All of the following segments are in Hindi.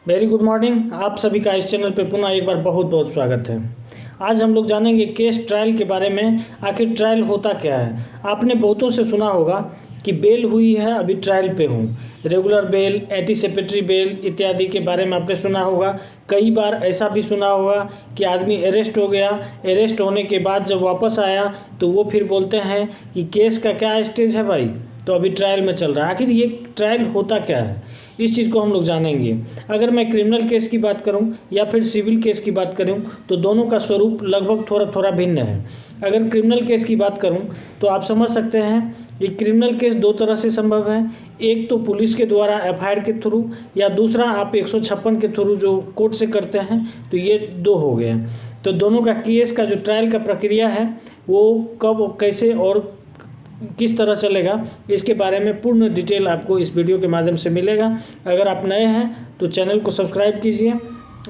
Very good morning. आप सभी का इस चैनल पे पुनः एक बार बहुत बहुत स्वागत है। आज हम लोग जानेंगे केस ट्रायल के बारे में। आखिर ट्रायल होता क्या है। आपने बहुतों से सुना होगा कि बेल हुई है, अभी ट्रायल पे हूँ। रेगुलर बेल, एंटीसिपेटरी बेल इत्यादि के बारे में आपने सुना होगा। कई बार ऐसा भी सुना होगा कि आदमी अरेस्ट हो गया, अरेस्ट होने के बाद जब वापस आया तो वो फिर बोलते हैं कि केस का क्या स्टेज है भाई, तो अभी ट्रायल में चल रहा है। आखिर ये ट्रायल होता क्या है, इस चीज़ को हम लोग जानेंगे। अगर मैं क्रिमिनल केस की बात करूं या फिर सिविल केस की बात करूं तो दोनों का स्वरूप लगभग थोड़ा थोड़ा भिन्न है। अगर क्रिमिनल केस की बात करूं तो आप समझ सकते हैं कि क्रिमिनल केस दो तरह से संभव है। एक तो पुलिस के द्वारा एफआईआर के थ्रू, या दूसरा आप 156 के थ्रू जो कोर्ट से करते हैं। तो ये दो हो गए। तो दोनों का केस का जो ट्रायल का प्रक्रिया है वो कब, कैसे और किस तरह चलेगा, इसके बारे में पूर्ण डिटेल आपको इस वीडियो के माध्यम से मिलेगा। अगर आप नए हैं तो चैनल को सब्सक्राइब कीजिए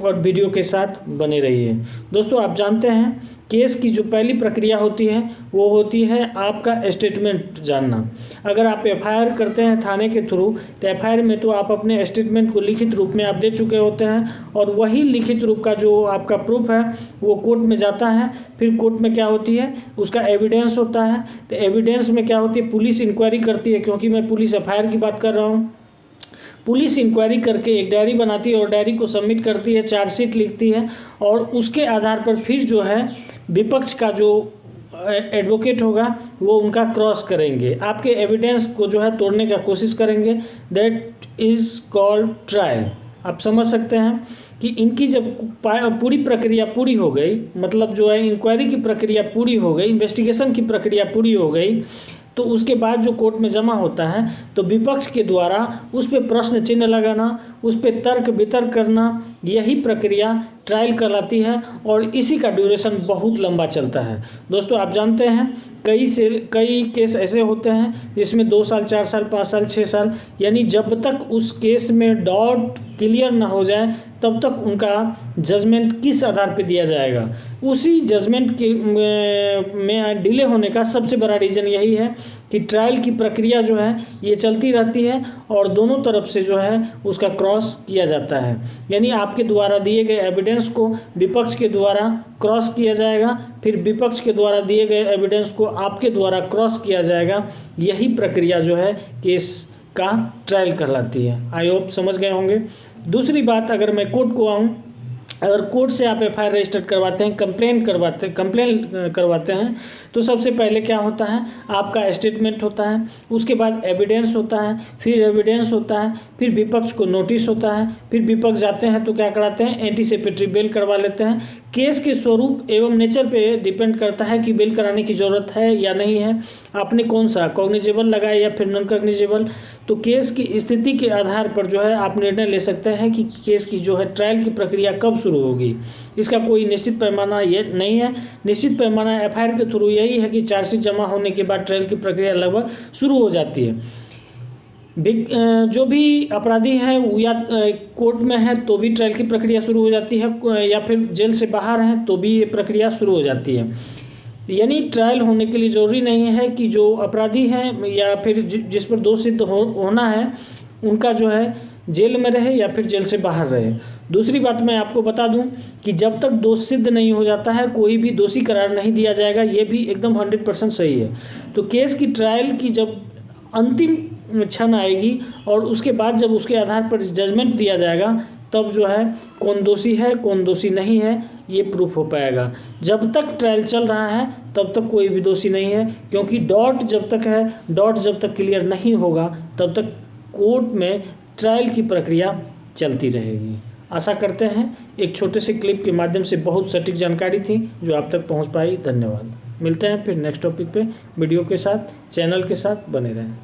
और वीडियो के साथ बने रहिए। दोस्तों, आप जानते हैं केस की जो पहली प्रक्रिया होती है वो होती है आपका स्टेटमेंट जानना। अगर आप एफआईआर करते हैं थाने के थ्रू तो एफआईआर में तो आप अपने स्टेटमेंट को लिखित रूप में आप दे चुके होते हैं, और वही लिखित रूप का जो आपका प्रूफ है वो कोर्ट में जाता है। फिर कोर्ट में क्या होती है, उसका एविडेंस होता है। तो एविडेंस में क्या होती है, पुलिस इंक्वायरी करती है। क्योंकि मैं पुलिस एफआईआर की बात कर रहा हूँ, पुलिस इंक्वायरी करके एक डायरी बनाती है और डायरी को सबमिट करती है, चार्जशीट लिखती है, और उसके आधार पर फिर जो है विपक्ष का जो एडवोकेट होगा वो उनका क्रॉस करेंगे, आपके एविडेंस को जो है तोड़ने का कोशिश करेंगे। That is called trial. आप समझ सकते हैं कि इनकी जब पूरी प्रक्रिया पूरी हो गई, मतलब जो है इंक्वायरी की प्रक्रिया पूरी हो गई, इन्वेस्टिगेशन की प्रक्रिया पूरी हो गई, तो उसके बाद जो कोर्ट में जमा होता है तो विपक्ष के द्वारा उस पर प्रश्न चिन्ह लगाना, उस पर तर्क वितर्क करना, यही प्रक्रिया ट्रायल कहलाती है। और इसी का ड्यूरेशन बहुत लंबा चलता है। दोस्तों, आप जानते हैं कई केस ऐसे होते हैं जिसमें 2 साल, 4 साल, 5 साल, 6 साल, यानी जब तक उस केस में डाउट क्लियर ना हो जाए तब तक उनका जजमेंट किस आधार पे दिया जाएगा, उसी जजमेंट के में डिले होने का सबसे बड़ा रीज़न यही है कि ट्रायल की प्रक्रिया जो है ये चलती रहती है और दोनों तरफ से जो है उसका क्रॉस किया जाता है। यानी आपके द्वारा दिए गए एविडेंस को विपक्ष के द्वारा क्रॉस किया जाएगा, फिर विपक्ष के द्वारा दिए गए एविडेंस को आपके द्वारा क्रॉस किया जाएगा। यही प्रक्रिया जो है केस का ट्रायल कहलाती है। आई होप समझ गए होंगे। दूसरी बात, अगर मैं कोर्ट को आऊँ, अगर कोर्ट से आप एफआईआर रजिस्टर करवाते हैं, कंप्लेन करवाते हैं, तो सबसे पहले क्या होता है, आपका स्टेटमेंट होता है, उसके बाद एविडेंस होता है, फिर एविडेंस होता है, फिर विपक्ष को नोटिस होता है, फिर विपक्ष जाते हैं तो क्या कराते हैं, एंटीसिपेटरी बेल करवा लेते हैं। केस के स्वरूप एवं नेचर पे डिपेंड करता है कि बेल कराने की ज़रूरत है या नहीं है, आपने कौन सा कॉग्निजेबल लगाया या फिर नॉन कॉग्निजेबल। तो केस की स्थिति के आधार पर जो है आप निर्णय ले सकते हैं कि केस की जो है ट्रायल की प्रक्रिया कब शुरू होगी। इसका कोई निश्चित पैमाना ये नहीं है। निश्चित पैमाना एफआईआर के थ्रू यही है कि चार्जशीट जमा होने के बाद ट्रायल की प्रक्रिया लगभग शुरू हो जाती है। जो भी अपराधी हैं वो या कोर्ट में है तो भी ट्रायल की प्रक्रिया शुरू हो जाती है, या फिर जेल से बाहर हैं तो भी ये प्रक्रिया शुरू हो जाती है। यानी ट्रायल होने के लिए ज़रूरी नहीं है कि जो अपराधी हैं या फिर जिस पर दोष सिद्ध होना है उनका जो है जेल में रहे या फिर जेल से बाहर रहे। दूसरी बात मैं आपको बता दूं कि जब तक दोष सिद्ध नहीं हो जाता है कोई भी दोषी करार नहीं दिया जाएगा। ये भी एकदम 100% सही है। तो केस की ट्रायल की जब अंतिम क्षण आएगी और उसके बाद जब उसके आधार पर जजमेंट दिया जाएगा तब जो है कौन दोषी है कौन दोषी नहीं है ये प्रूफ हो पाएगा। जब तक ट्रायल चल रहा है तब तक कोई भी दोषी नहीं है, क्योंकि डाउट जब तक है, डाउट जब तक क्लियर नहीं होगा तब तक कोर्ट में ट्रायल की प्रक्रिया चलती रहेगी। आशा करते हैं एक छोटे से क्लिप के माध्यम से बहुत सटीक जानकारी थी जो आप तक पहुंच पाई। धन्यवाद। मिलते हैं फिर नेक्स्ट टॉपिक पे वीडियो के साथ। चैनल के साथ बने रहें।